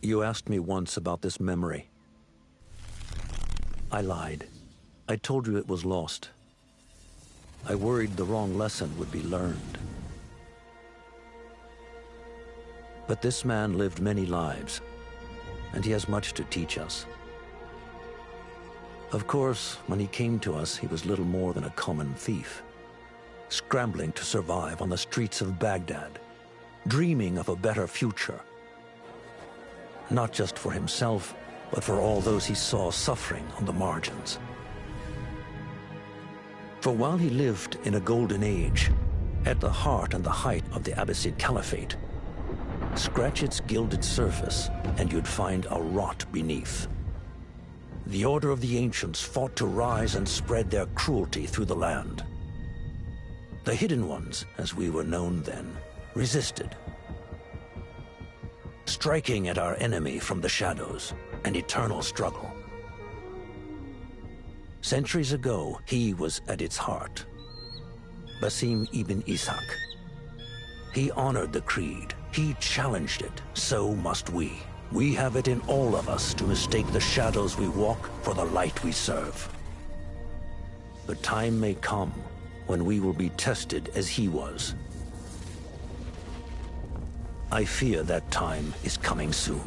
You asked me once about this memory. I lied. I told you it was lost. I worried the wrong lesson would be learned. But this man lived many lives, and he has much to teach us. Of course, when he came to us, he was little more than a common thief, scrambling to survive on the streets of Baghdad, dreaming of a better future. Not just for himself, but for all those he saw suffering on the margins. For while he lived in a golden age, at the heart and the height of the Abbasid Caliphate, scratch its gilded surface and you'd find a rot beneath. The Order of the Ancients fought to rise and spread their cruelty through the land. The Hidden Ones, as we were known then, resisted, striking at our enemy from the shadows, an eternal struggle. Centuries ago, he was at its heart. Basim ibn Ishaq. He honored the creed. He challenged it. So must we. We have it in all of us to mistake the shadows we walk for the light we serve. The time may come when we will be tested as he was. I fear that time is coming soon.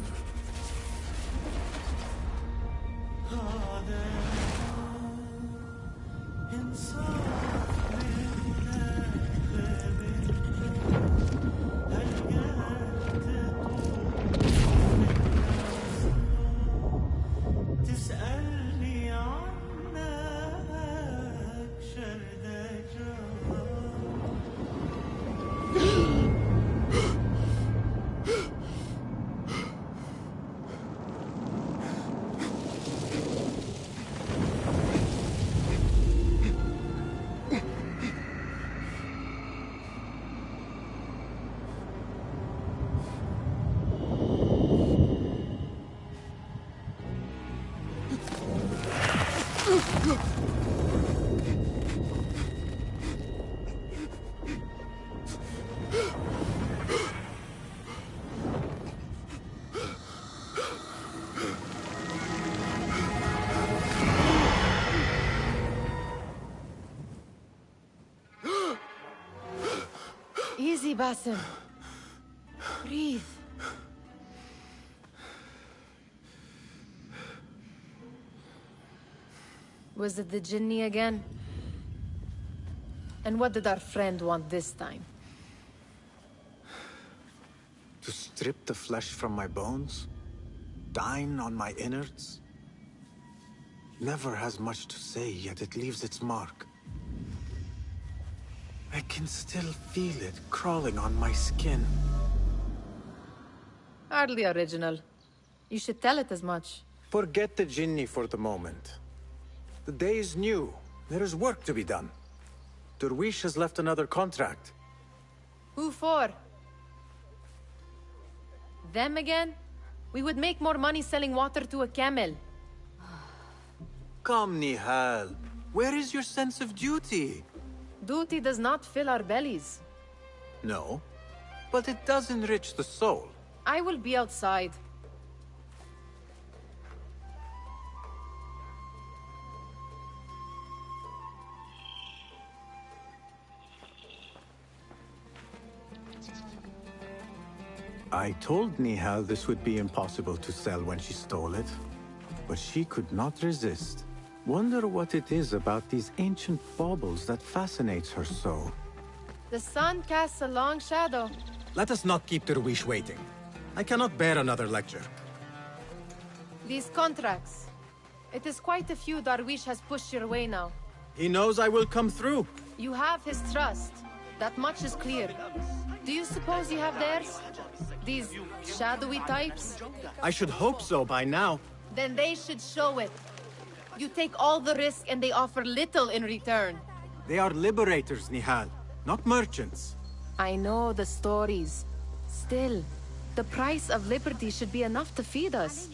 Easy, Basim. Breathe. Was it the Jinni again? And what did our friend want this time? To strip the flesh from my bones? Dine on my innards? Never has much to say, yet it leaves its mark. I can still feel it crawling on my skin. Hardly original. You should tell it as much. Forget the Jinni for the moment. The day is new. There is work to be done. Derwish has left another contract. Who for? Them again? We would make more money selling water to a camel. Come, Nihal. Where is your sense of duty? Duty does not fill our bellies. No, but it does enrich the soul. I will be outside. I told Nihal this would be impossible to sell when she stole it, but she could not resist. Wonder what it is about these ancient baubles that fascinates her so. The sun casts a long shadow. Let us not keep Derwish waiting. I cannot bear another lecture. These contracts. It is quite a few Darwish has pushed your way now. He knows I will come through. You have his trust. That much is clear. Do you suppose you have theirs? These shadowy types? I should hope so by now. Then they should show it. You take all the risk and they offer little in return. They are liberators, Nihal, not merchants. I know the stories. Still, the price of liberty should be enough to feed us.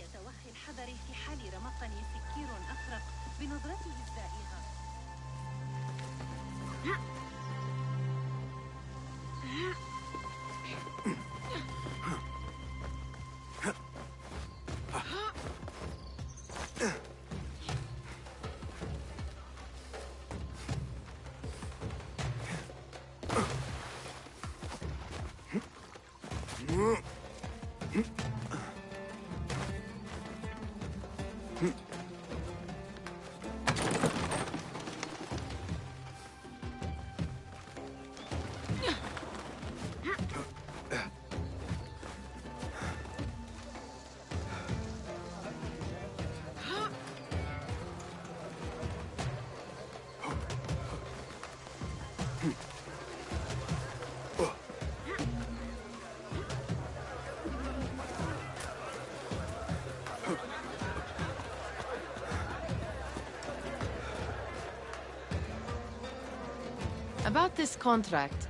About this contract,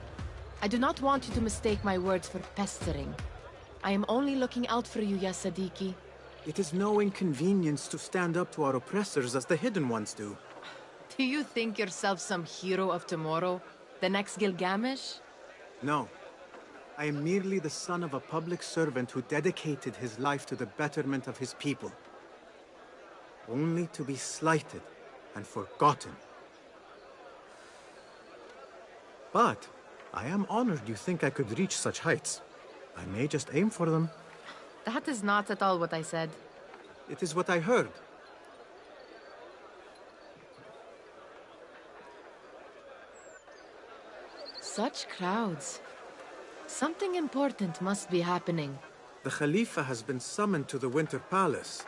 I do not want you to mistake my words for pestering. I am only looking out for you, ya Sadiki. It is no inconvenience to stand up to our oppressors as the Hidden Ones do. Do you think yourself some hero of tomorrow? The next Gilgamesh? No. I am merely the son of a public servant who dedicated his life to the betterment of his people. Only to be slighted and forgotten. But I am honored you think I could reach such heights. I may just aim for them. That is not at all what I said. It is what I heard. Such crowds. Something important must be happening. The Khalifa has been summoned to the Winter Palace.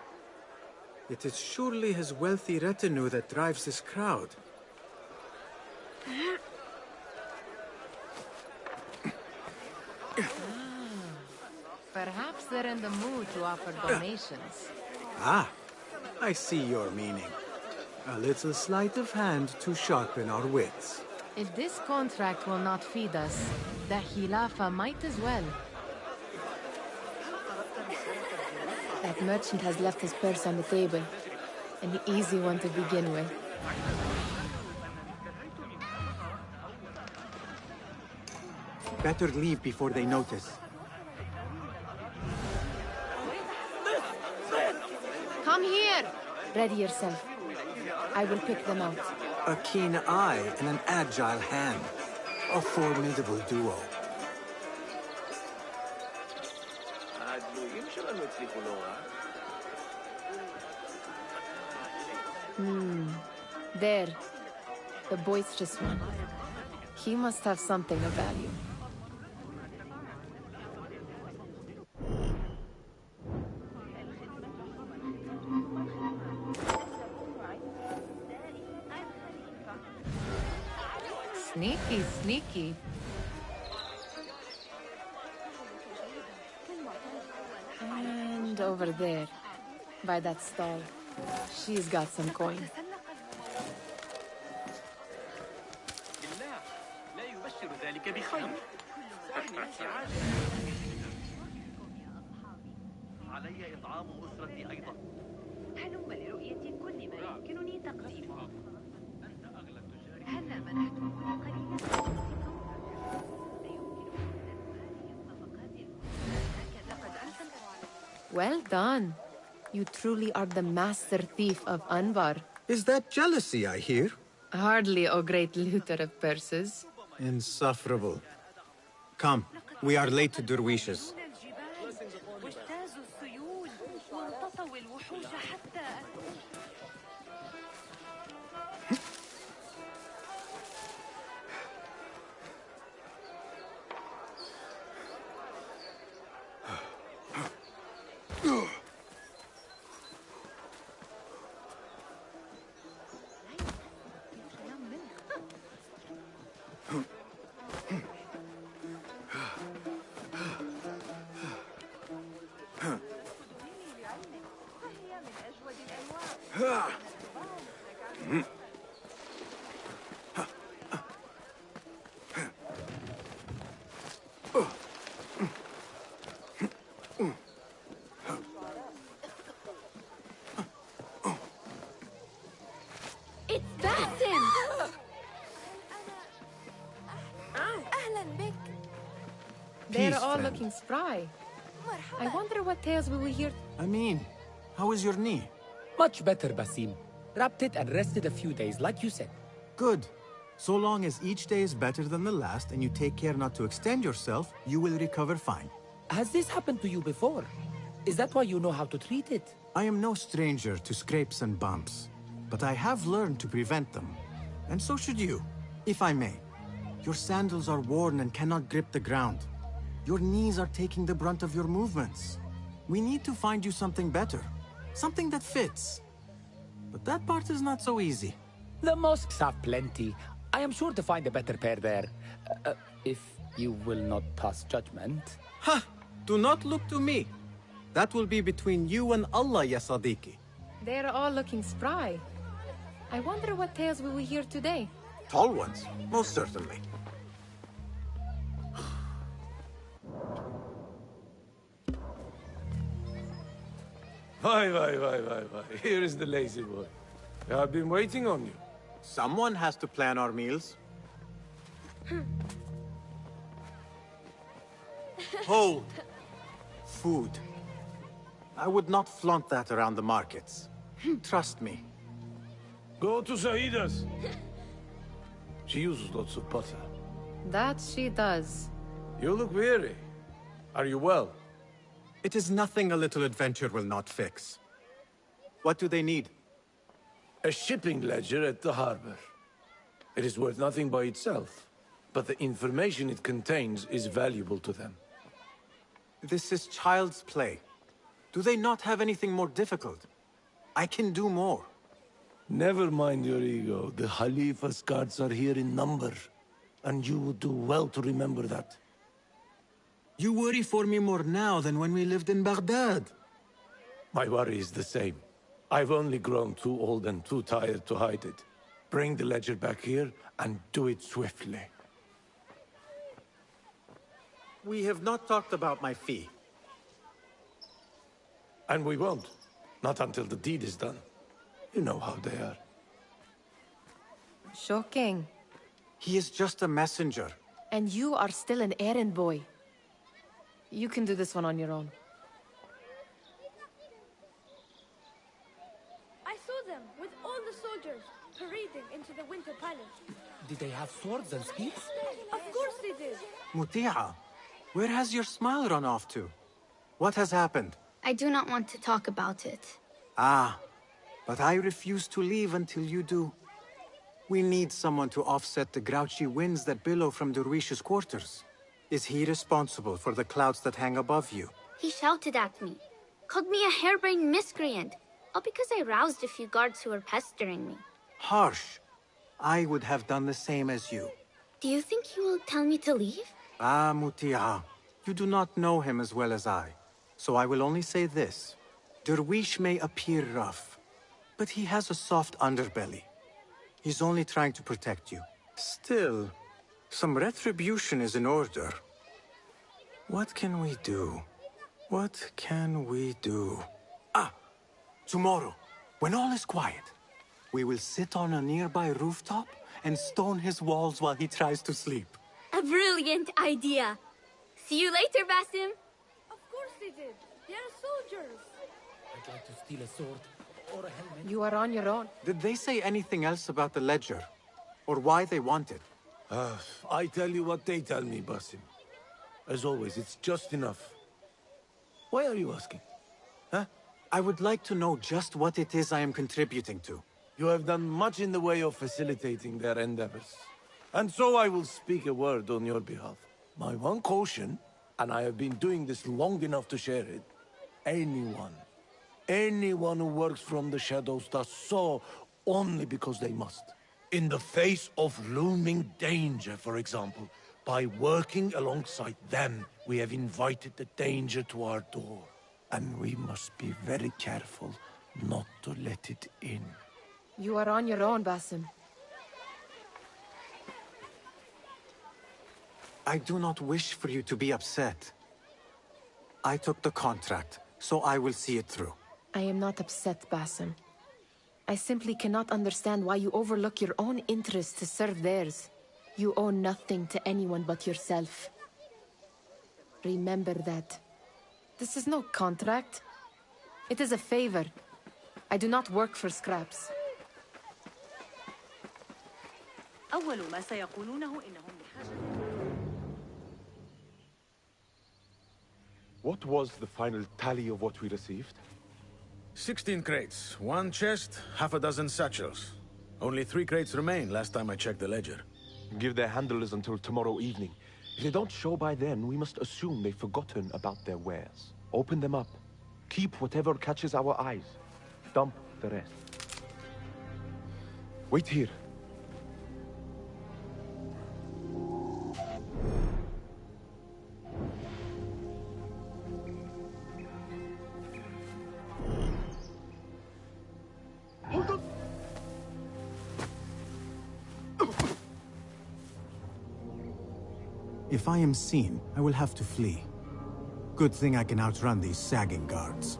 It is surely his wealthy retinue that drives this crowd. Perhaps they're in the mood to offer donations. Ah, I see your meaning. A little sleight of hand to sharpen our wits. If this contract will not feed us, the Khilafah might as well. That merchant has left his purse on the table. An easy one to begin with. Better leave before they notice. Come here! Ready yourself. I will pick them out. A keen eye and an agile hand. A formidable duo. There. The boisterous one. He must have something of value. Sneaky, sneaky. And over there, by that stall, she's got some coin. علي إطعام أسرتي أيضا. هلم لرؤية كل ما يمكنني تقديمه. أنت أغلى التجار. هلا منحتكم قليلا. Well done. You truly are the master thief of Anbar. Is that jealousy I hear? Hardly, O great looter of purses. Insufferable. Come, we are late to Derwishes. It's BASIM! They're Peace, all friend. looking spry. I wonder what tales we will hear. Amin, how is your knee? Much better, Basim. Wrapped it and rested a few days, like you said. Good. So long as each day is better than the last and you take care not to extend yourself, you will recover fine. Has this happened to you before? Is that why you know how to treat it? I am no stranger to scrapes and bumps, but I have learned to prevent them. And so should you, if I may. Your sandals are worn and cannot grip the ground. Your knees are taking the brunt of your movements. We need to find you something better, something that fits. But that part is not so easy. The mosques have plenty. I am sure to find a better pair there. If you will not pass judgment. Ha! Do not look to me. That will be between you and Allah, ya Sadiqi. They're all looking spry. I wonder what tales we will hear today. Tall ones, most certainly. Why. Here is the lazy boy. I've been waiting on you. Someone has to plan our meals. Hold. Food. I would not flaunt that around the markets. Trust me. Go to Saida's. She uses lots of butter. That she does. You look weary. Are you well? It is nothing a little adventure will not fix. What do they need? A shipping ledger at the harbor. It is worth nothing by itself, but the information it contains is valuable to them. This is child's play. Do they not have anything more difficult? I can do more. Never mind your ego. The Khalifa's guards are here in number, and you would do well to remember that. You worry for me more now than when we lived in Baghdad. My worry is the same. I've only grown too old and too tired to hide it. Bring the ledger back here, and do it swiftly. We have not talked about my fee. And we won't. Not until the deed is done. You know how they are. Shocking. He is just a messenger. And you are still an errand boy. You can do this one on your own. I saw them with all the soldiers parading into the Winter Palace. Did they have swords and spears? Of course they did. Muti'a, where has your smile run off to? What has happened? I do not want to talk about it. Ah, but I refuse to leave until you do. We need someone to offset the grouchy winds that billow from Derwish's quarters. Is he responsible for the clouds that hang above you? He shouted at me, called me a harebrained miscreant, all because I roused a few guards who were pestering me. Harsh. I would have done the same as you. Do you think he will tell me to leave? Ah, Muti'a, you do not know him as well as I. So I will only say this. Derwish may appear rough, but he has a soft underbelly. He's only trying to protect you. Still, some retribution is in order. What can we do? What can we do? Ah! Tomorrow, when all is quiet, we will sit on a nearby rooftop and stone his walls while he tries to sleep. A brilliant idea. See you later, Basim. Of course they did. They are soldiers. I'd like to steal a sword or a helmet. You are on your own. Did they say anything else about the ledger? Or why they want it? I tell you what they tell me, Basim. As always, it's just enough. Why are you asking? Huh? I would like to know just what it is I am contributing to. You have done much in the way of facilitating their endeavors. And so I will speak a word on your behalf. My one caution, and I have been doing this long enough to share it, anyone who works from the shadows does so only because they must. In the face of looming danger, for example, by working alongside them, we have invited the danger to our door. And we must be very careful not to let it in. You are on your own, Basim. I do not wish for you to be upset. I took the contract, so I will see it through. I am not upset, Basim. I simply cannot understand why you overlook your own interests to serve theirs. You owe nothing to anyone but yourself. Remember that. This is no contract. It is a favor. I do not work for scraps. أول ما سيقولونه إنهم بحاجة What was the final tally of what we received? 16 crates, 1 chest, half a dozen satchels. Only 3 crates remain last time I checked the ledger. Give their handlers until tomorrow evening. If they don't show by then, we must assume they've forgotten about their wares. Open them up. Keep whatever catches our eyes. Dump the rest. Wait here. Hold on! If I am seen, I will have to flee. Good thing I can outrun these sagging guards.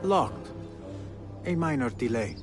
Locked. A minor delay.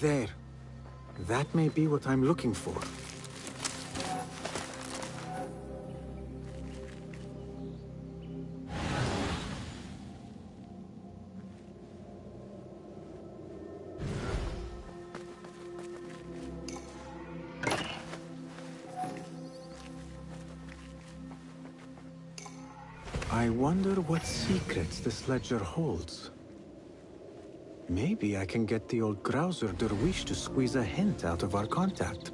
There. That may be what I'm looking for. I wonder what secrets this ledger holds. Maybe I can get the old grouser Derwish to squeeze a hint out of our contact.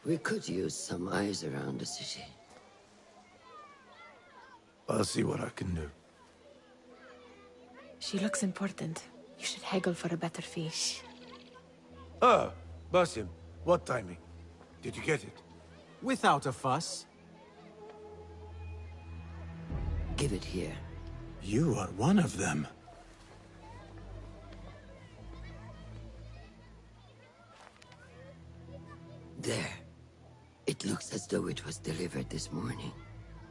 We could use some eyes around the city. I'll see what I can do. She looks important. You should haggle for a better fee. Ah, Basim, what timing? Did you get it? Without a fuss. Give it here. You are one of them. There. It looks as though it was delivered this morning.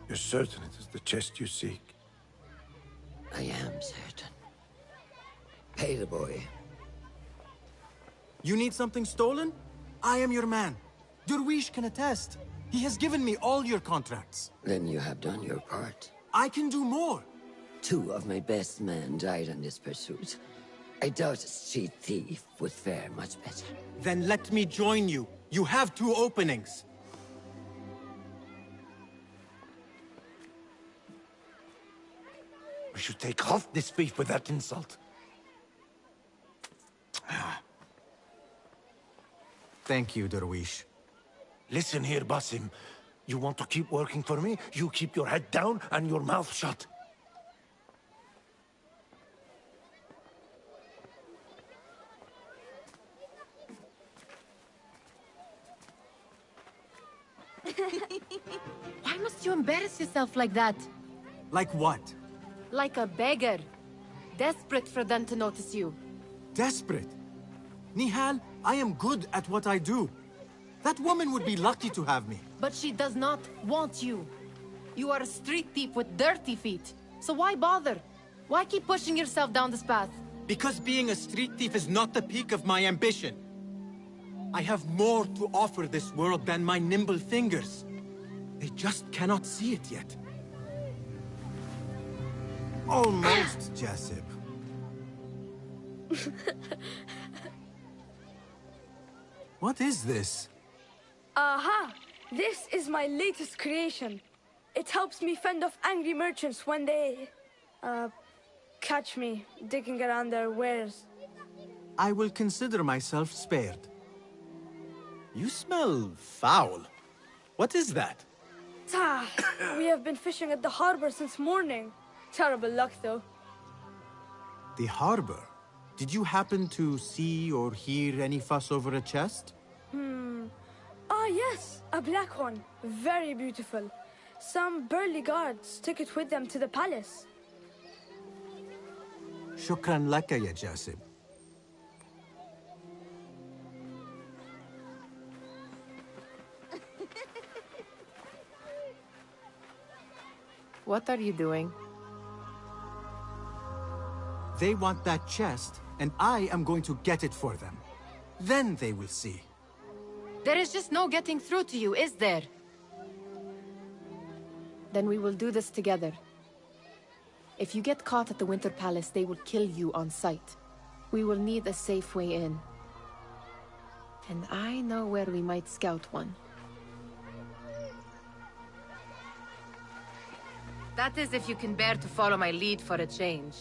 You're certain it is the chest you seek? I am certain. Pay the boy. You need something stolen? I am your man. Derwish can attest. He has given me all your contracts. Then you have done your part. I can do more. 2 of my best men died in this pursuit. I doubt a street thief would fare much better. Then let me join you. You have 2 openings. We should take half this beef with that insult. Thank you, Derwish. Listen here, Basim. You want to keep working for me? You keep your head down and your mouth shut. Why must you embarrass yourself like that? Like what? Like a beggar. Desperate for them to notice you. Desperate? Nihal, I am good at what I do. That woman would be lucky to have me. But she does not want you. You are a street thief with dirty feet. So why bother? Why keep pushing yourself down this path? Because being a street thief is not the peak of my ambition. I have more to offer this world than my nimble fingers. They just cannot see it yet. Almost, Jasip. What is this? Aha! This is my latest creation. It helps me fend off angry merchants when they... catch me digging around their wares. I will consider myself spared. You smell foul. What is that? We have been fishing at the harbor since morning. Terrible luck, though. The harbor? Did you happen to see or hear any fuss over a chest? Ah, yes, a black one. Very beautiful. Some burly guards took it with them to the palace. Shukran laka ya Jasib. What are you doing? They want that chest, and I am going to get it for them. Then they will see. There is just no getting through to you, is there? Then we will do this together. If you get caught at the Winter Palace, they will kill you on sight. We will need a safe way in. And I know where we might scout one. That is if you can bear to follow my lead for a change.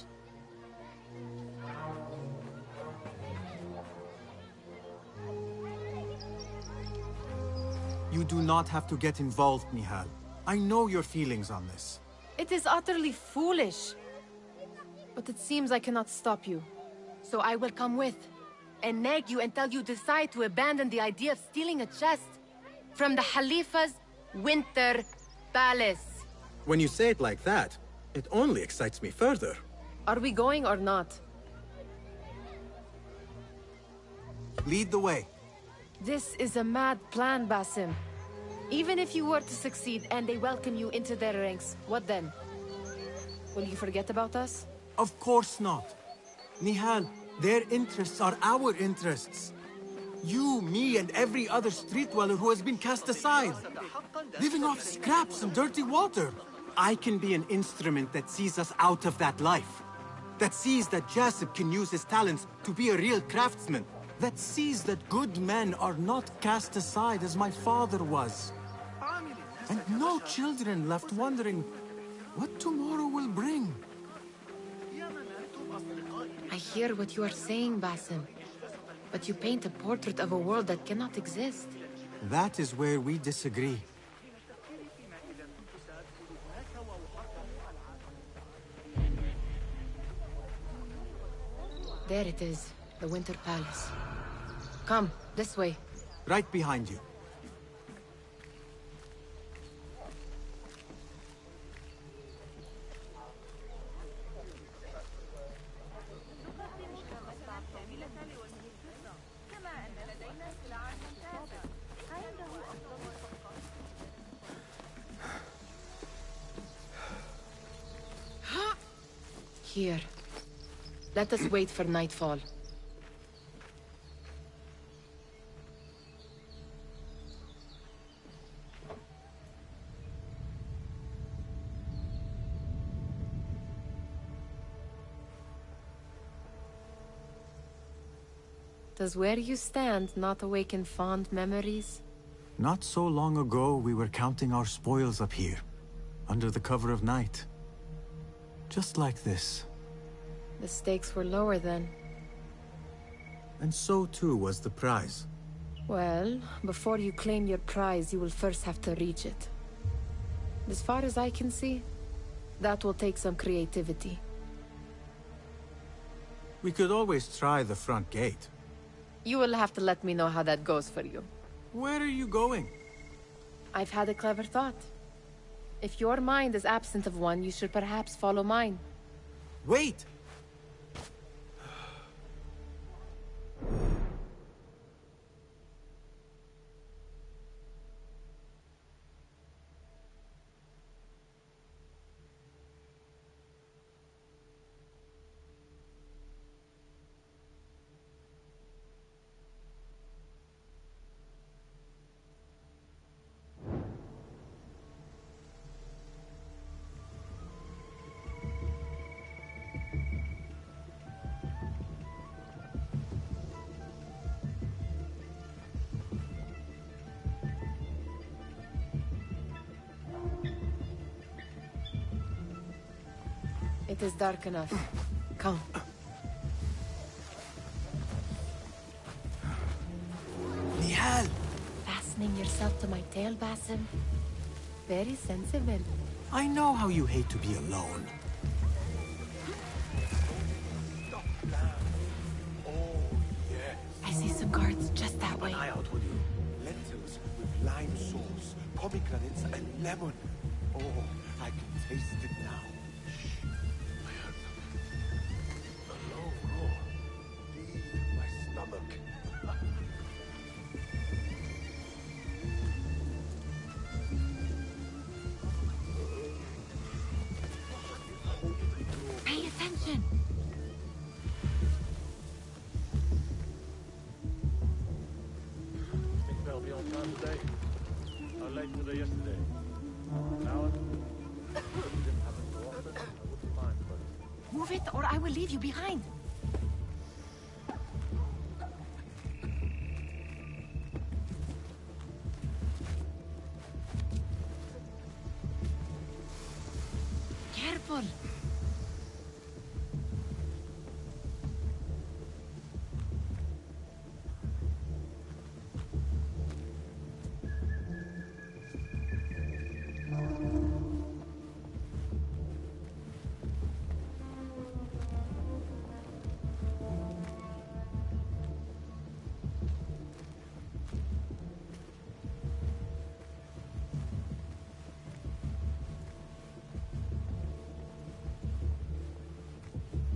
You do not have to get involved, Nihal. I know your feelings on this. It is utterly foolish. But it seems I cannot stop you. So I will come with, and nag you until you decide to abandon the idea of stealing a chest from the Khalifa's Winter Palace. When you say it like that, it only excites me further. Are we going or not? Lead the way. This is a mad plan, Basim. Even if you were to succeed and they welcome you into their ranks, what then? Will you forget about us? Of course not. Nihal, their interests are our interests. You, me, and every other street dweller who has been cast aside. Living off scraps and dirty water. I can be an instrument that sees us out of that life. That sees that Jasib can use his talents to be a real craftsman. That sees that good men are not cast aside as my father was. And no children left wondering what tomorrow will bring. I hear what you are saying, Basim. But you paint a portrait of a world that cannot exist. That is where we disagree. There it is, the Winter Palace. Come, this way. Right behind you. Here. Let us wait for nightfall. Does where you stand not awaken fond memories? Not so long ago, we were counting our spoils up here, under the cover of night. Just like this. The stakes were lower then. And so too was the prize. Well, before you claim your prize, you will first have to reach it. As far as I can see, that will take some creativity. We could always try the front gate. You will have to let me know how that goes for you. Where are you going? I've had a clever thought. If your mind is absent of one, you should perhaps follow mine. Wait! It is dark enough. Come. Nihal! Fastening yourself to my tail, Basim? Very sensible. I know how you hate to be alone. I see some guards just that way. Keep an eye out, will you? Lentils with lime sauce, pomegranates, and lemon. Oh, I can taste it now. Shh. I heard something. A low roar. Deep my stomach. Pay attention. Think they'll be on time today? How late were they yesterday? An hour? Didn't happen so often. I wouldn't mind, but... Move it or I will leave you behind. Careful.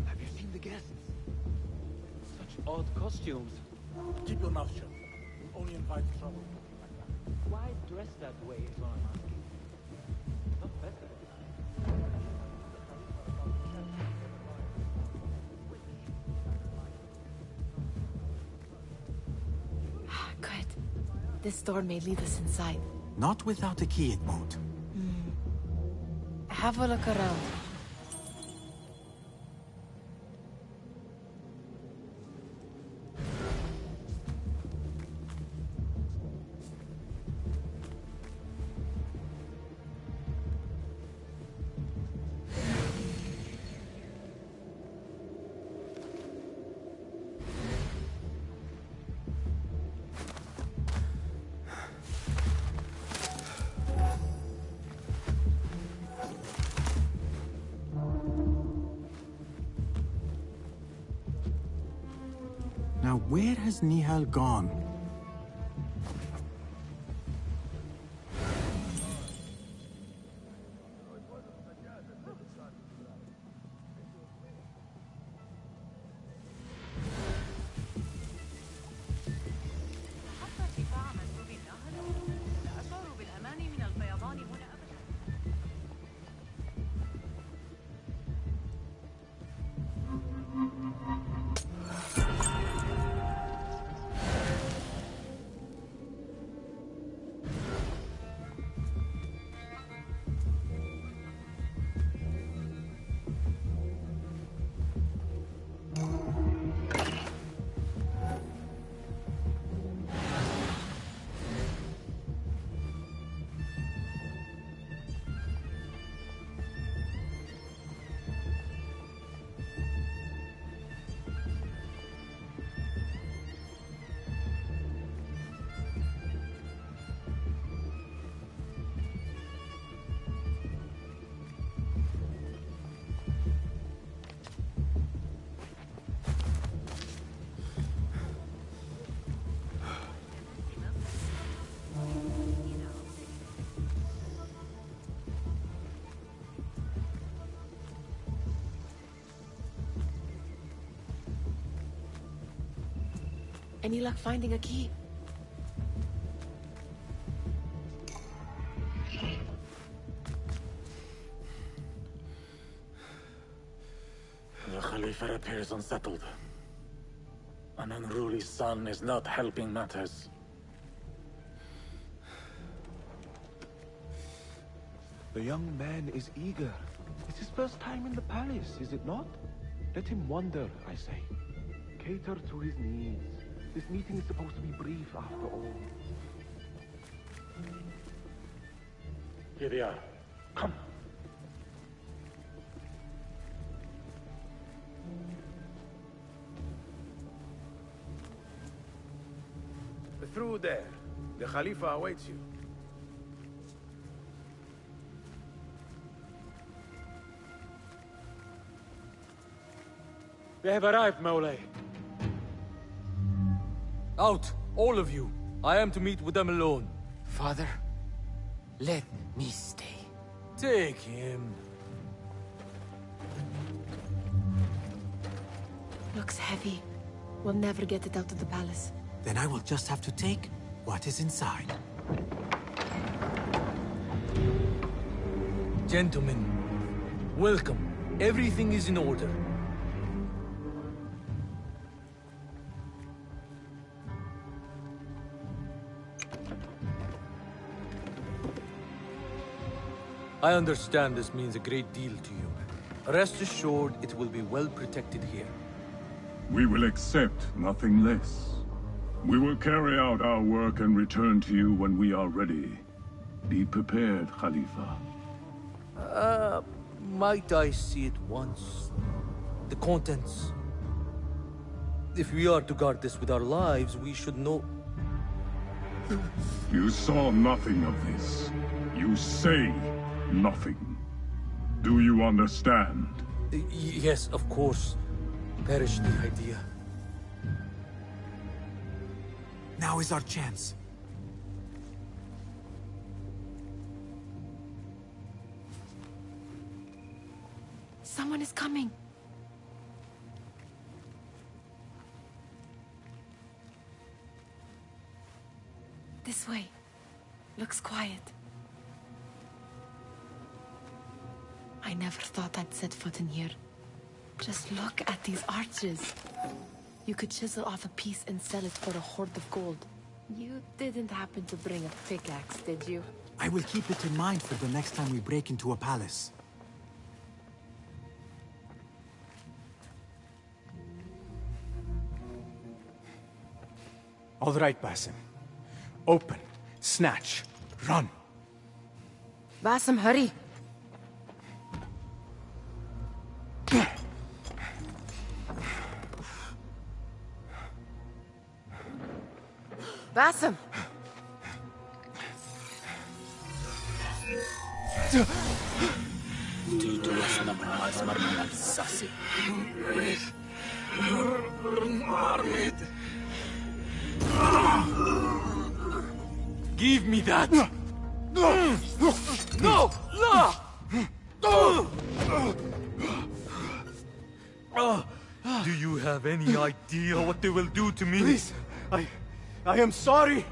Have you seen the guests? Such odd costumes. Keep your mouth shut. Only invite trouble. Why dress that way is what I'm asking. Not better. Good. This door may lead us inside. Not without a key, it won't. Have a look around. Now, where has Nihal gone? Any luck finding a key? The Khalifa appears unsettled. An unruly son is not helping matters. The young man is eager. It's his first time in the palace, is it not? Let him wander, I say. Cater to his needs. This meeting is supposed to be brief, after all. Here they are. Come. Through there. The Khalifa awaits you. We have arrived, Mawlay. Out, all of you. I am to meet with them alone. Father, let me stay. Take him. Looks heavy. We'll never get it out of the palace. Then I will just have to take what is inside. Gentlemen, welcome. Everything is in order. I understand this means a great deal to you. Rest assured, it will be well protected here. We will accept nothing less. We will carry out our work and return to you when we are ready. Be prepared, Khalifa. Might I see it once? The contents. If we are to guard this with our lives, we should know... You saw nothing of this. You say nothing. Do you understand? Yes, of course. Perish the idea. Now is our chance. Someone is coming. This way. Looks quiet. I never thought I'd set foot in here. Just look at these arches. You could chisel off a piece and sell it for a hoard of gold. You didn't happen to bring a pickaxe, did you? I will keep it in mind for the next time we break into a palace. All right, Basim. Open, snatch, run. Basim, hurry. Basim! Give me that! No! No! Do you have any idea what they will do to me? Please, I am sorry.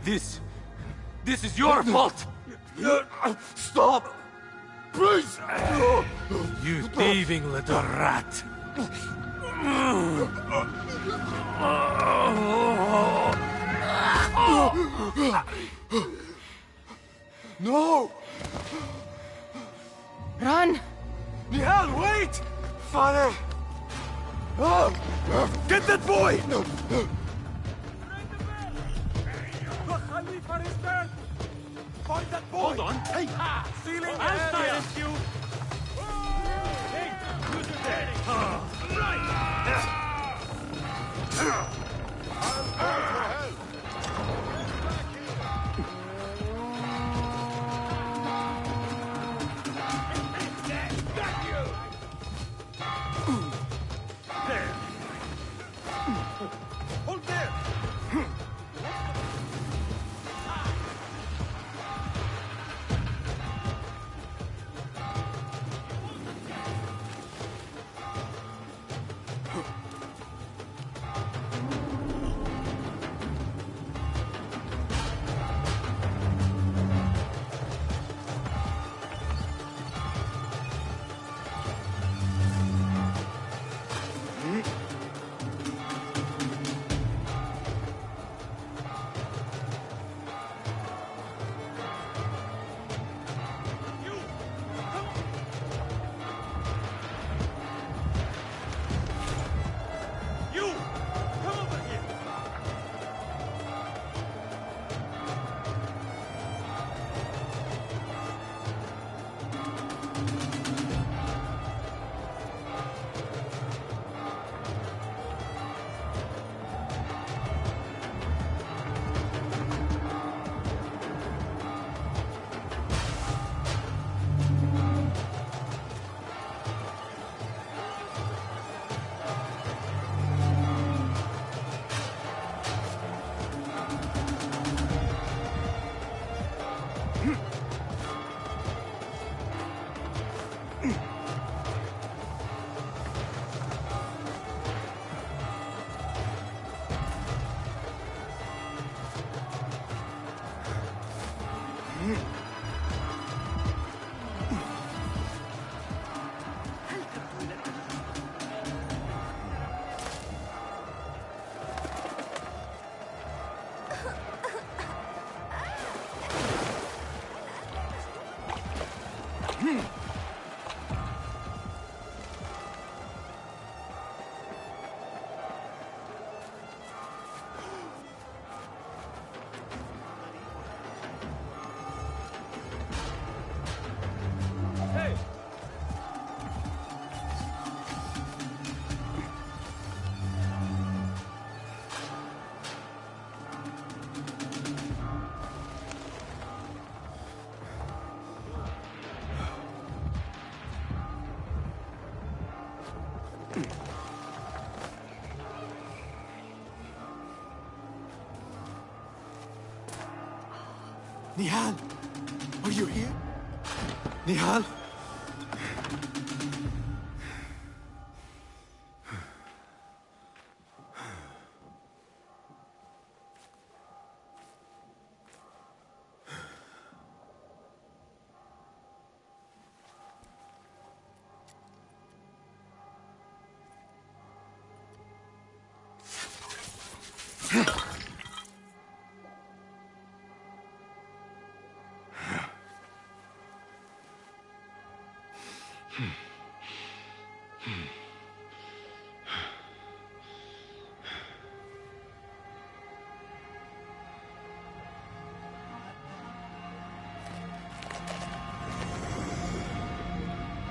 This is your fault! Stop! Please! You thieving little rat! No! Run! Nihal, wait! Father! Get that boy! Khalifa is dead! Find that boy! Hold on! Hey! Sealing the I'll area! silence you! Hey! Use your head! Hold there! Nihal! Are you here? Nihal?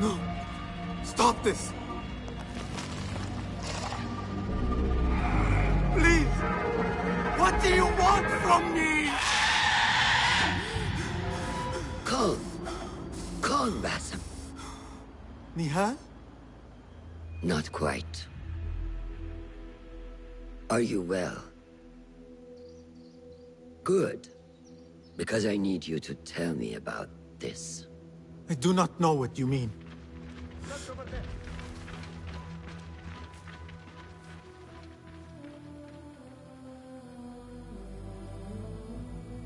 No! Stop this! Please! What do you want from me? Calm. Calm, Basim. Nihal? Not quite. Are you well? Good. Because I need you to tell me about this. I do not know what you mean.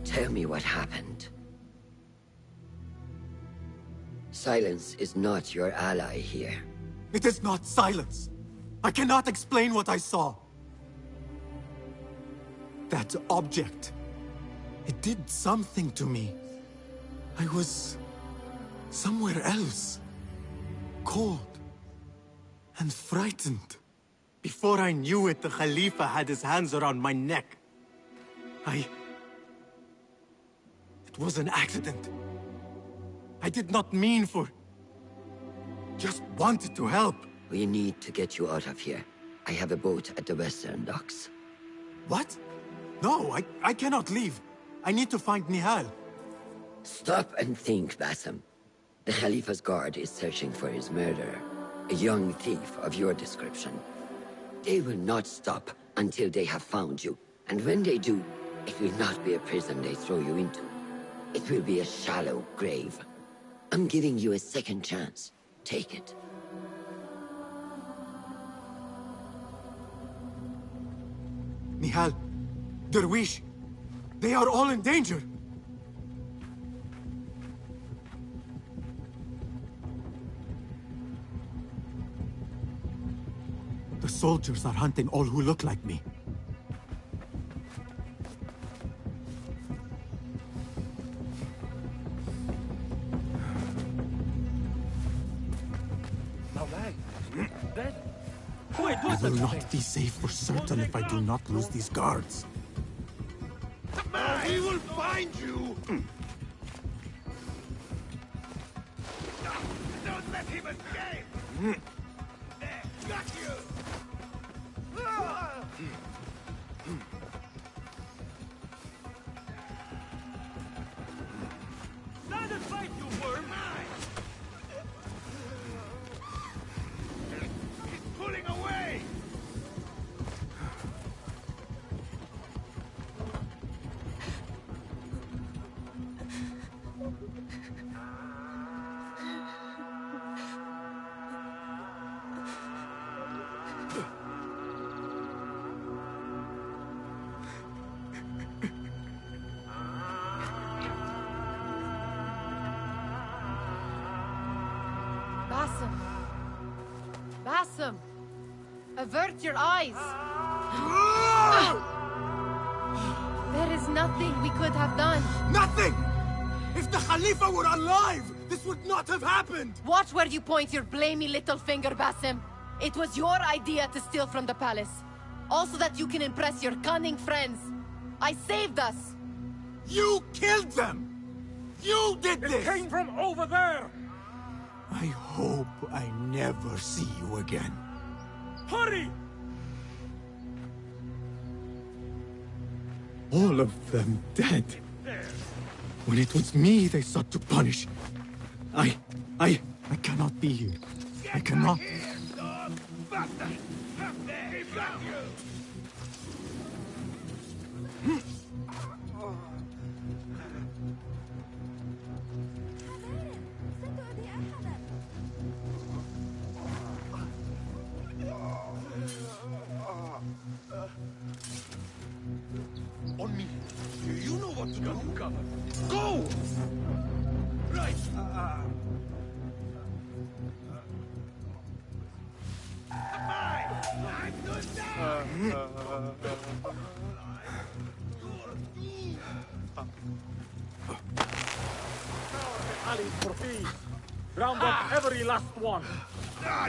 Tell me what happened. Silence is not your ally here. It is not silence. I cannot explain what I saw. That object. It did something to me. I was somewhere else. Cold. And frightened. Before I knew it, the Khalifa had his hands around my neck. It was an accident. I did not mean for... Just wanted to help. We need to get you out of here. I have a boat at the western docks. What? No, I cannot leave. I need to find Nihal. Stop and think, Basim. The Khalifa's guard is searching for his murderer. A young thief of your description. They will not stop until they have found you. And when they do, it will not be a prison they throw you into. It will be a shallow grave. I'm giving you a second chance. Take it. Nihal, Derwish, they are all in danger. The soldiers are hunting all who look like me. I will not be safe for certain if I do not lose these guards. He will find you! Don't let him escape! Got you! Let us fight, you worm! He's pulling away! Basim. Basim. Avert your eyes. There is nothing we could have done. Nothing! If the Khalifa were alive, this would not have happened! Watch where you point your blamey little finger, Basim. It was your idea to steal from the palace. Also that you can impress your cunning friends. I saved us. You killed them! You did this! It came from over there! I hope I never see you again. Hurry! All of them dead. When it was me they sought to punish. I cannot be here. I cannot. Alleys for thieves. Round up every last one.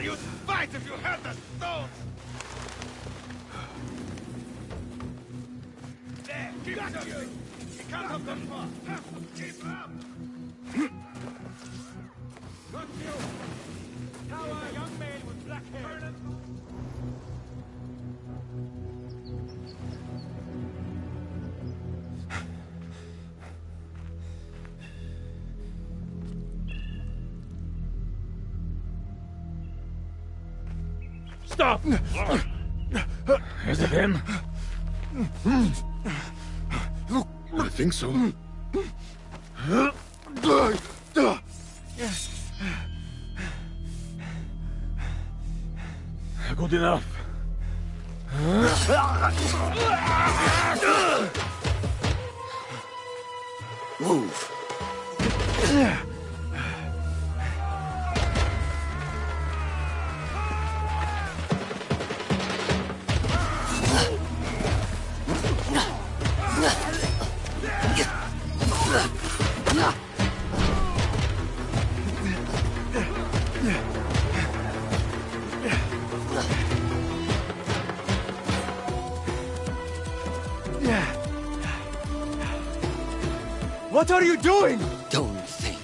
You'd fight if you had the stones! There, keep you! He can't have gone far! Keep up! Got you! Now a young man with black hair! Stop! Is it him? I think so. Good enough. Move. What are you doing? Don't think.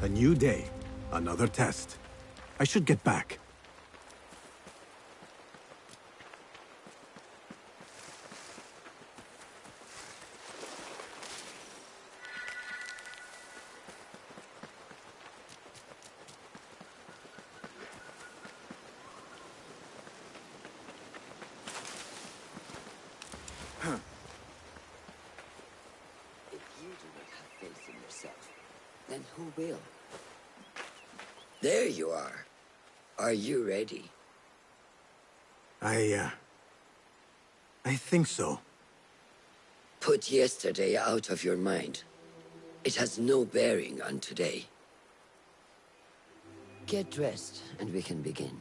A new day, another test. I should get back. If you do not have faith in yourself, then who will? There you are. Are you ready? I think so. Put yesterday out of your mind. It has no bearing on today. Get dressed, and we can begin.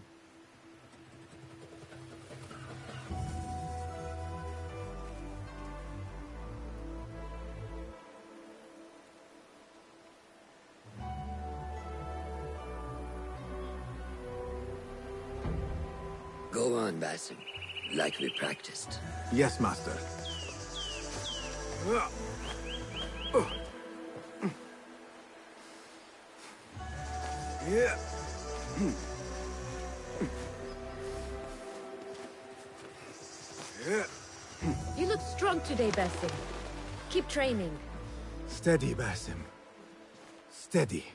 Go on, BASIM, like we practiced. Yes, Master. Yeah. You look strong today, BASIM. Keep training. Steady, BASIM. Steady.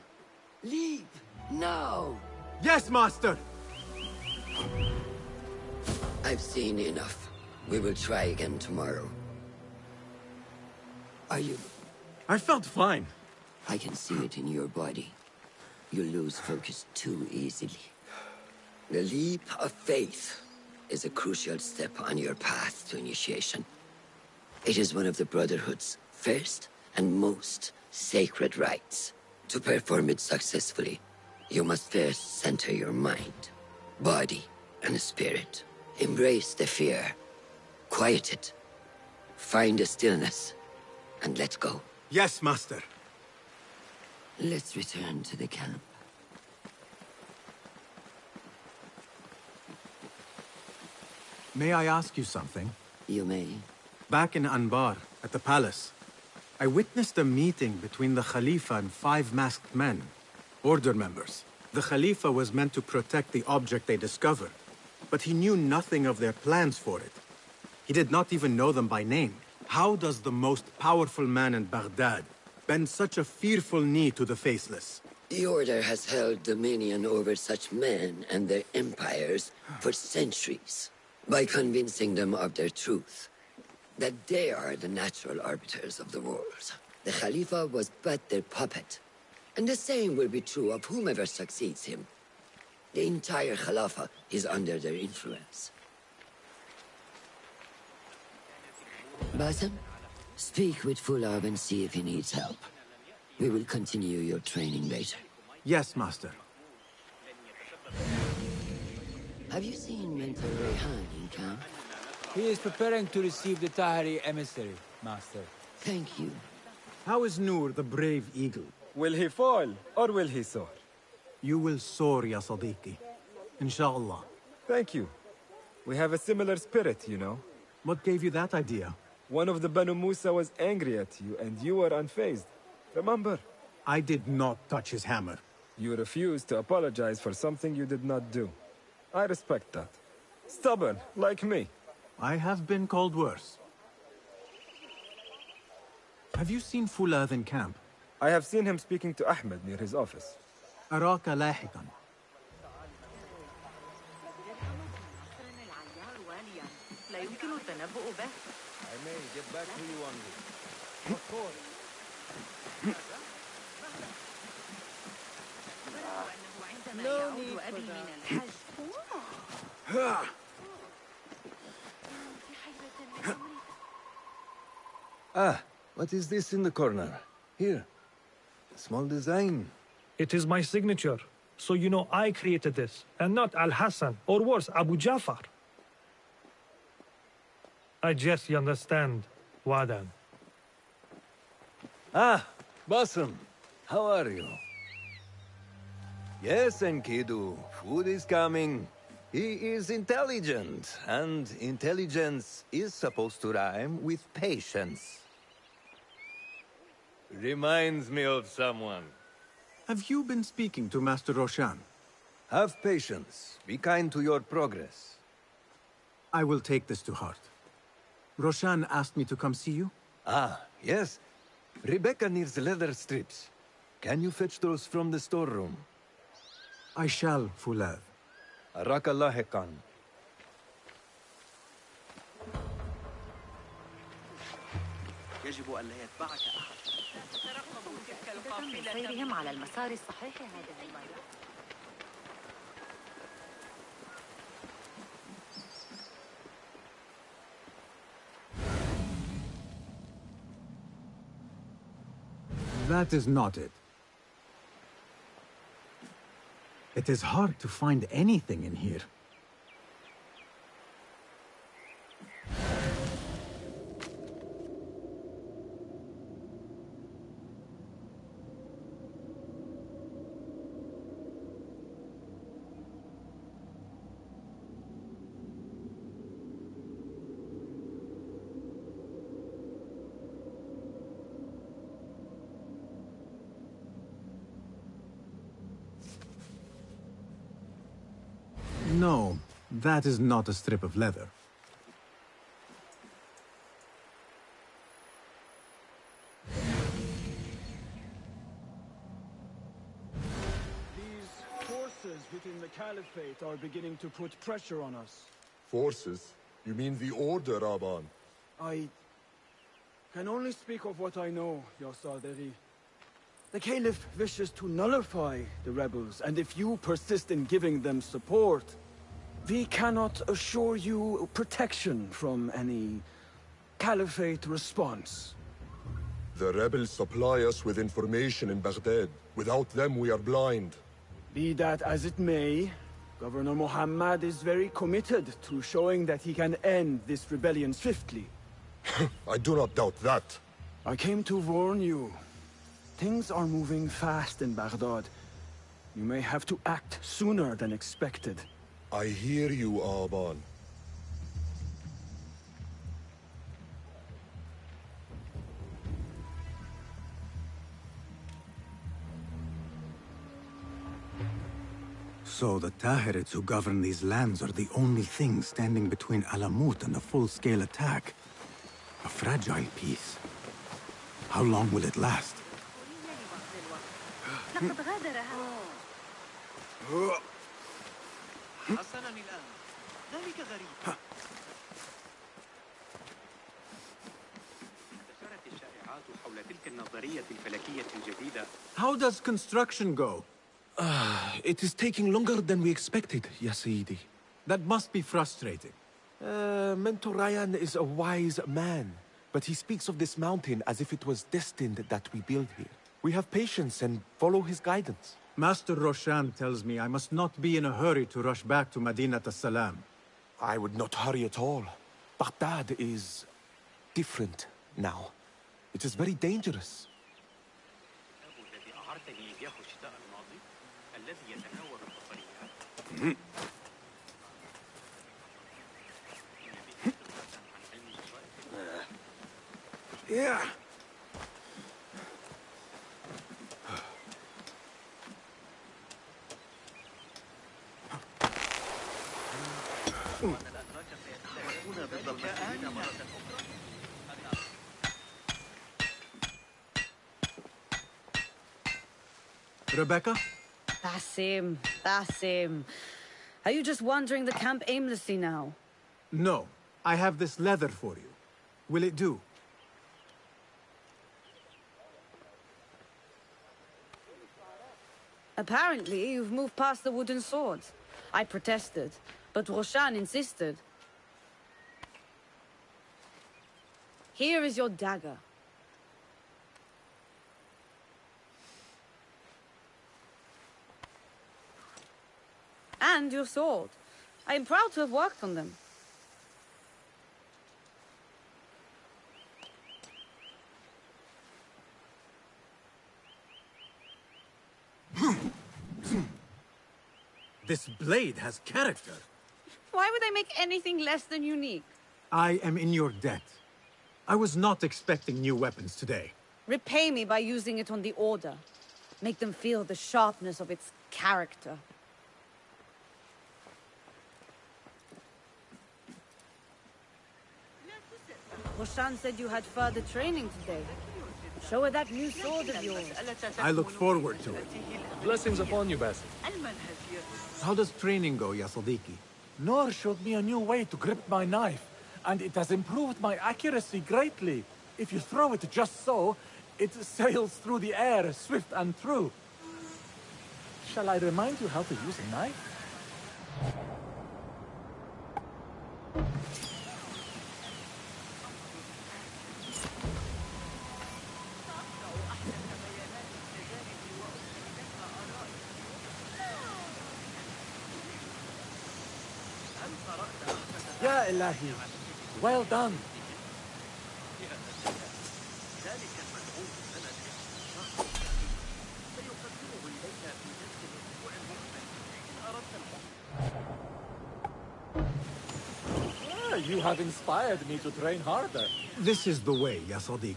Leave! Now! Yes, Master! I've seen enough. We will try again tomorrow. Are you... I felt fine. I can see it in your body. You lose focus too easily. The leap of faith is a crucial step on your path to initiation. It is one of the Brotherhood's first and most sacred rites. To perform it successfully, you must first center your mind, body, and spirit. Embrace the fear. Quiet it. Find a stillness. And let go. Yes, Master. Let's return to the camp. May I ask you something? You may. Back in Anbar, at the palace, I witnessed a meeting between the Khalifa and 5 masked men, order members. The Khalifa was meant to protect the object they discovered, but he knew nothing of their plans for it. He did not even know them by name. How does the most powerful man in Baghdad bend such a fearful knee to the faceless? The Order has held dominion over such men and their empires for centuries, by convincing them of their truth, that they are the natural arbiters of the world. The Khalifa was but their puppet, and the same will be true of whomever succeeds him. The entire Khalifa is under their influence. Basim, speak with Fulab and see if he needs help. We will continue your training later. Yes, Master. Have you seen Mentor Rehan in camp? He is preparing to receive the Tahiri emissary, Master. Thank you. How is Noor, the brave eagle? Will he fall, or will he soar? You will soar, ya Sadiqi. Inshallah. Thank you. We have a similar spirit, you know. What gave you that idea? One of the Banu Musa was angry at you, and you were unfazed. Remember? I did not touch his hammer. You refused to apologize for something you did not do. I respect that. Stubborn, like me. I have been called worse. Have you seen Fulad in camp? I have seen him speaking to Ahmed near his office. أراك لاحقا. I may get back to you on this. Of course. No need for that. Ah, what is this in the corner? Here. A small design. It is my signature. So you know I created this, and not Al-Hassan, or worse, Abu Jafar. I guess you understand, Wadan. Ah, Basim. How are you? Yes, Enkidu. Food is coming. He is intelligent, and intelligence is supposed to rhyme with patience. Reminds me of someone. Have you been speaking to Master Roshan? Have patience. Be kind to your progress. I will take this to heart. Roshan asked me to come see you? Ah, yes. Rebecca needs leather strips. Can you fetch those from the storeroom? I shall, Fulad. Arakallah Hekan. يجب أن لا يتبعك أحد. ترقبوا تلك القافلة سيرهم على المسار الصحيح هذه المرة. That is not it. It is hard to find anything in here. No, that is not a strip of leather. These forces within the Caliphate are beginning to put pressure on us. Forces? You mean the Order, Aban? I can only speak of what I know, Ya Saderi. The Caliph wishes to nullify the rebels, and if you persist in giving them support, we cannot assure you protection from any Caliphate response. The rebels supply us with information in Baghdad. Without them, we are blind. Be that as it may, Governor Muhammad is very committed to showing that he can end this rebellion swiftly. I do not doubt that. I came to warn you. Things are moving fast in Baghdad. You may have to act sooner than expected. I hear you, Aban. So the Tahirids who govern these lands are the only thing standing between Alamut and a full-scale attack. A fragile peace. How long will it last? How does construction go? It is taking longer than we expected, Ya Sayyidi. That must be frustrating. Mentor Ryan is a wise man, but he speaks of this mountain as if it was destined that we build here. We have patience and follow his guidance. Master Roshan tells me I must not be in a hurry to rush back to Madinat as-Salam. I would not hurry at all. Baghdad is different now. It is very dangerous. Yeah. Rebecca? Basim, Basim. Are you just wandering the camp aimlessly now? No. I have this leather for you. Will it do? Apparently, you've moved past the wooden swords. I protested, but Roshan insisted. Here is your dagger. And your sword. I am proud to have worked on them. This blade has character. Why would I make anything less than unique? I am in your debt. I was not expecting new weapons today. Repay me by using it on the Order. Make them feel the sharpness of its character. Roshan said you had further training today. Show her that new sword of yours. I look forward to it. Blessings upon you, Basim. How does training go, Ya Sadiqi? Noor showed me a new way to grip my knife, and it has improved my accuracy greatly. If you throw it just so, it sails through the air, swift and true. Shall I remind you how to use a knife? Ya Ilahi, well done. You have inspired me to train harder. This is the way, Ya Sadiq.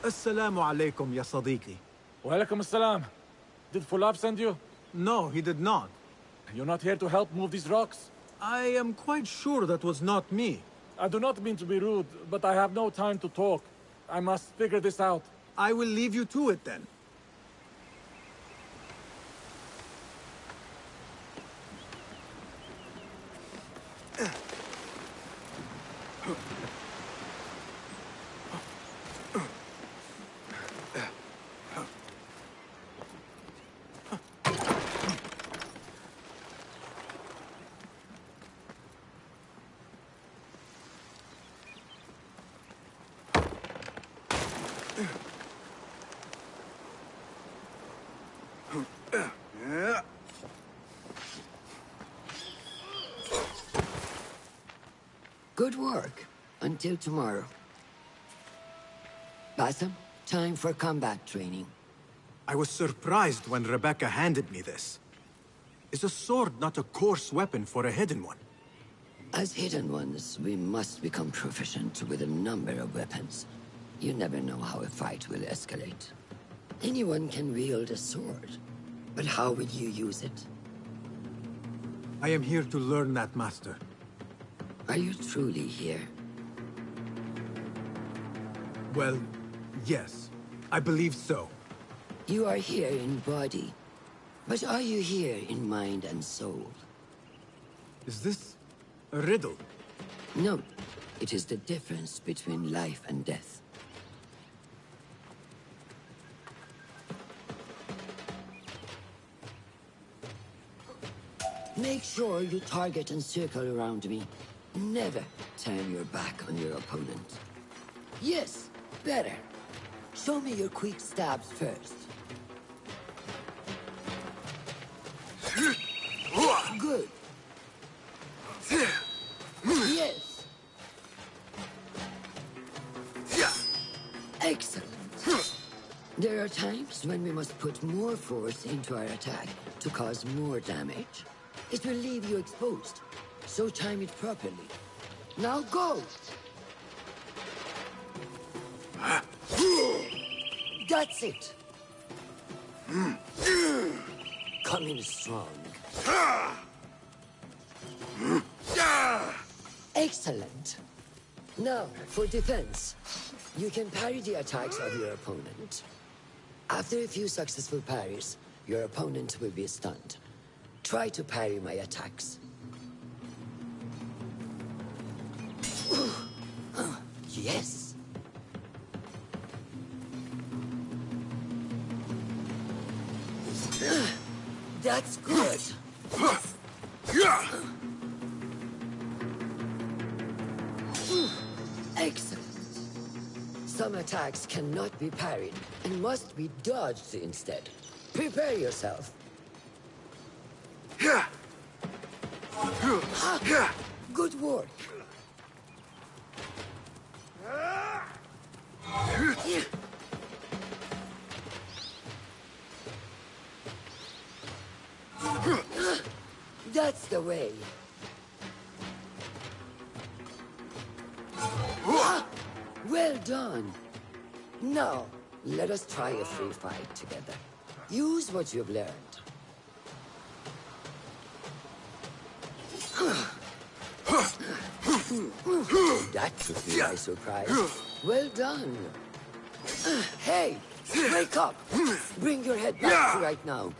Assalamu alaikum, Ya Sadiqi. Walaikum assalam. Did Fulab send you? No, he did not. You're not here to help move these rocks? I am quite sure that was not me. I do not mean to be rude, but I have no time to talk. I must figure this out. I will leave you to it then. Good work. Until tomorrow. Basim, time for combat training. I was surprised when Rebecca handed me this. Is a sword not a coarse weapon for a hidden one? As hidden ones, we must become proficient with a number of weapons. You never know how a fight will escalate. Anyone can wield a sword, but how would you use it? I am here to learn that, Master. Are you truly here? Well, yes. I believe so. You are here in body, but are you here in mind and soul? Is this a riddle? No. It is the difference between life and death. Make sure you target and circle around me. Never turn your back on your opponent. Yes, better. Show me your quick stabs first. Good. Yes. Excellent. There are times when we must put more force into our attack to cause more damage. It will leave you exposed, so time it properly. Now go! That's it! Come in strong. Excellent. Now, for defense. You can parry the attacks of your opponent. After a few successful parries, your opponent will be stunned. Try to parry my attacks. Yes. That's good. Excellent. Some attacks cannot be parried and must be dodged instead. Prepare yourself. Good work. That's the way. Well done. Now, let us try a free fight together. Use what you've learned. That took me by surprise. Well done. Hey, wake up. Bring your head back right now.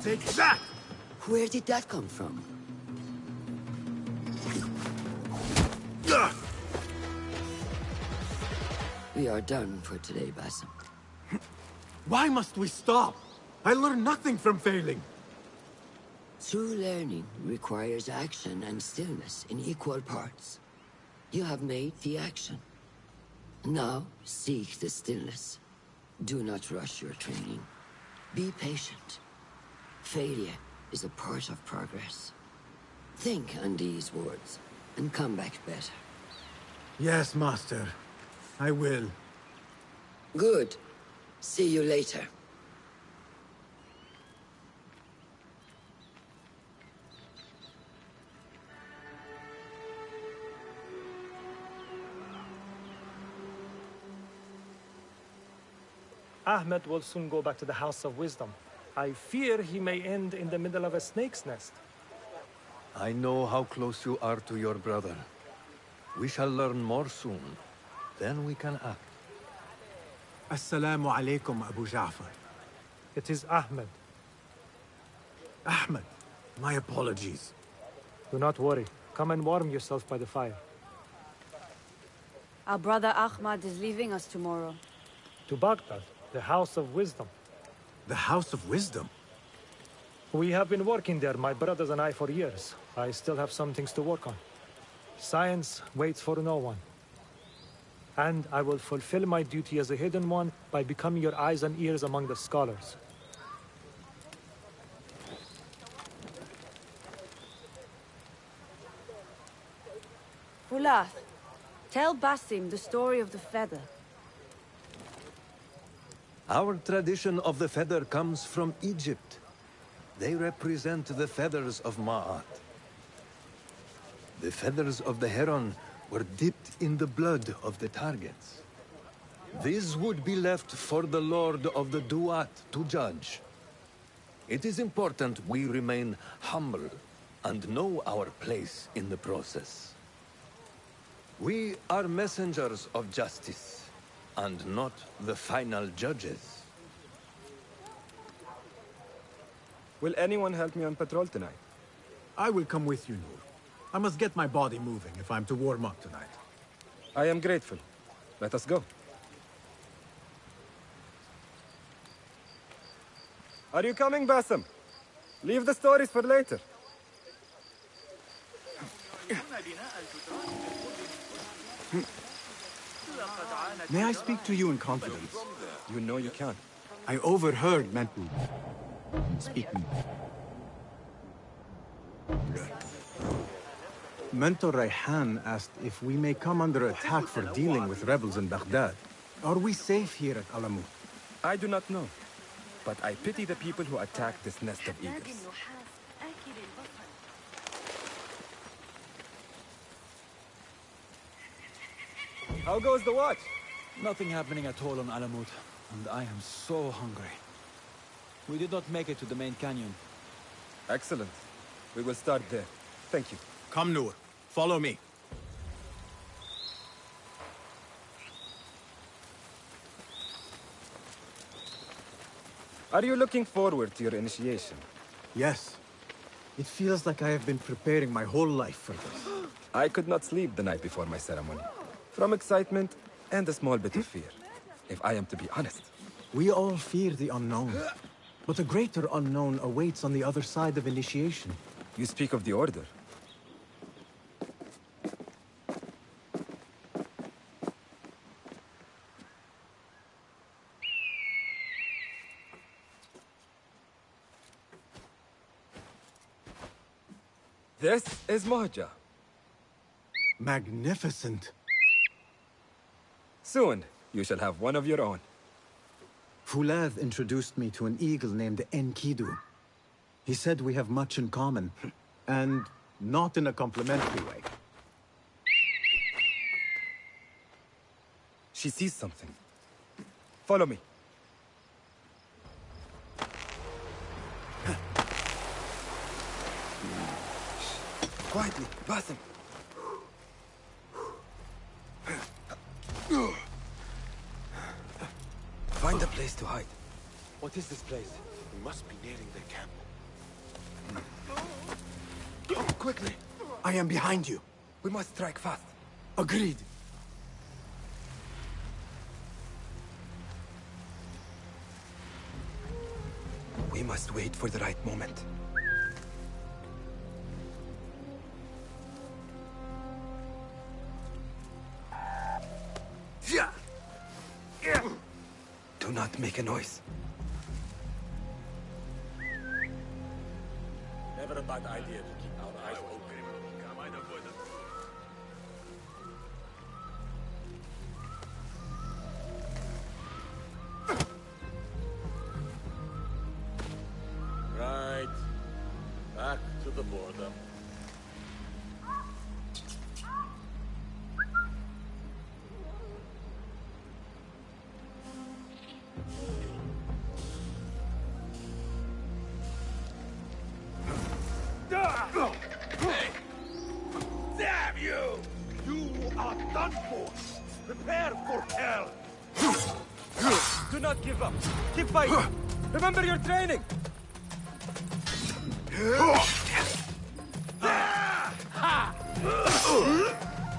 Take that! Where did that come from? We are done for today, Basim. Why must we stop? I learn nothing from failing. True learning requires action and stillness in equal parts. You have made the action. Now, seek the stillness. Do not rush your training. Be patient. Failure is a part of progress. Think on these words, and come back better. Yes, Master. I will. Good. See you later. Ahmed will soon go back to the House of Wisdom. I fear he may end in the middle of a snake's nest. I know how close you are to your brother. We shall learn more soon. Then we can act. Assalamu alaikum, Abu Ja'far. It is Ahmed. Ahmed, my apologies. Do not worry. Come and warm yourself by the fire. Our brother Ahmad is leaving us tomorrow. To Baghdad, the House of Wisdom. The House of Wisdom? We have been working there, my brothers and I, for years. I still have some things to work on. Science waits for no one. And I will fulfill my duty as a hidden one by becoming your eyes and ears among the scholars. Fulath, tell Basim the story of the feather. Our tradition of the feather comes from Egypt. They represent the feathers of Ma'at. The feathers of the heron were dipped in the blood of the targets. These would be left for the Lord of the Duat to judge. It is important we remain humble and know our place in the process. We are messengers of justice, and not the final judges. Will anyone help me on patrol tonight? I will come with you, Noor. I must get my body moving if I'm to warm up tonight. I am grateful. Let us go. Are you coming, Basim? Leave the stories for later. May I speak to you in confidence? You know you can. I overheard Mentu speaking. Mentor Rayhan asked if we may come under attack for dealing with rebels in Baghdad. Are we safe here at Alamut? I do not know, but I pity the people who attack this nest of eagles. How goes the watch? Nothing happening at all on Alamut, and I am so hungry. We did not make it to the main canyon. Excellent. We will start there. Thank you. Come, Noor. Follow me. Are you looking forward to your initiation? Yes. It feels like I have been preparing my whole life for this. I could not sleep the night before my ceremony. From excitement and a small bit of fear, if I am to be honest. We all fear the unknown. But a greater unknown awaits on the other side of initiation. You speak of the Order. This is Mahja. Magnificent. Soon, you shall have one of your own. Fulath introduced me to an eagle named Enkidu. He said we have much in common, and not in a complimentary way. She sees something. Follow me. Quietly, Basim. Find a place to hide. What is this place? We must be nearing the camp. Come quickly. I am behind you. We must strike fast. Agreed. We must wait for the right moment. Do not make a noise. Never a bad idea to keep our eyes open. Right. Back to the border. Hey! Damn you! You are done for! Prepare for hell! Do not give up! Keep fighting! Remember your training!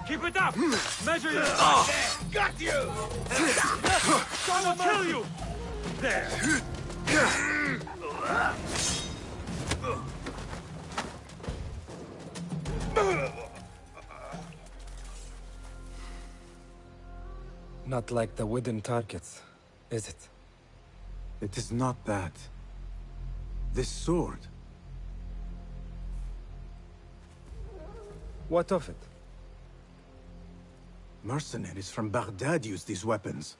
Keep it up! Measure your Got you! Gonna kill you! There! Not like the wooden targets, is it? It is not that. This sword. What of it? Mercenaries from Baghdad use these weapons.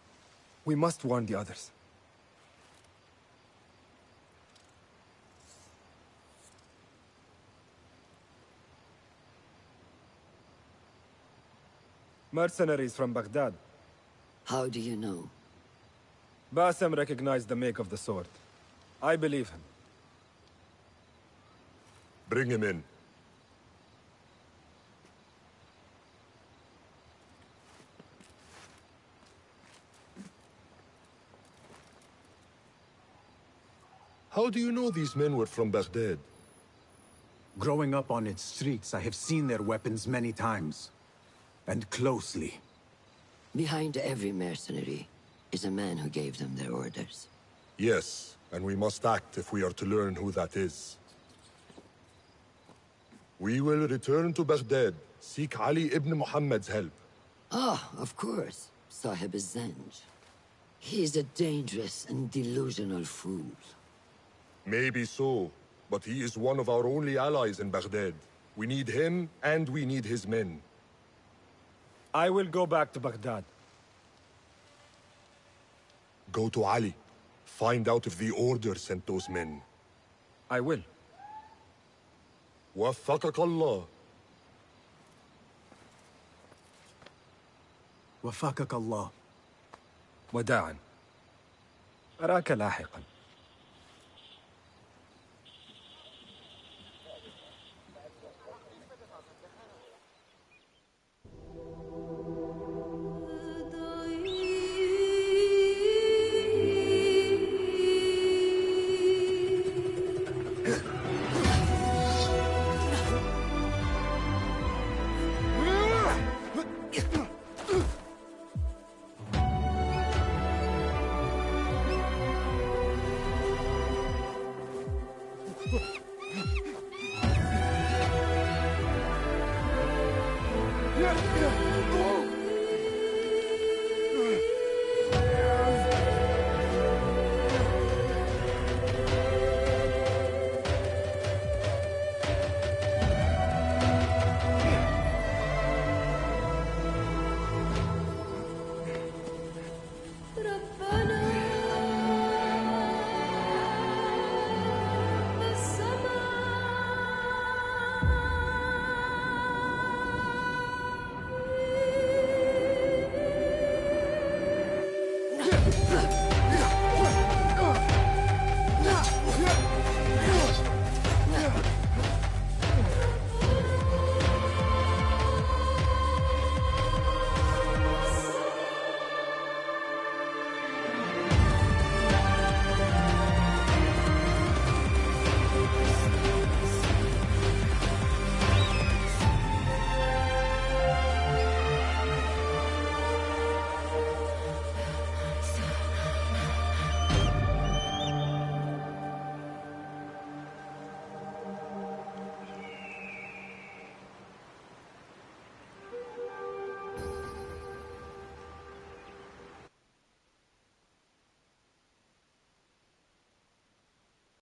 We must warn the others. Mercenaries from Baghdad. How do you know? Basim recognized the make of the sword. I believe him. Bring him in. How do you know these men were from Baghdad? Growing up on its streets, I have seen their weapons many times. And closely. Behind every mercenary is a man who gave them their orders. Yes, and we must act if we are to learn who that is. We will return to Baghdad, seek Ali ibn Muhammad's help. Ah, of course. Sahib is Zenj. He's a dangerous and delusional fool. Maybe so, but he is one of our only allies in Baghdad. We need him, and we need his men. I will go back to Baghdad. Go to Ali. Find out if the Order sent those men. I will. وفقك الله. وفقك الله. وداعا. أراك لاحقا.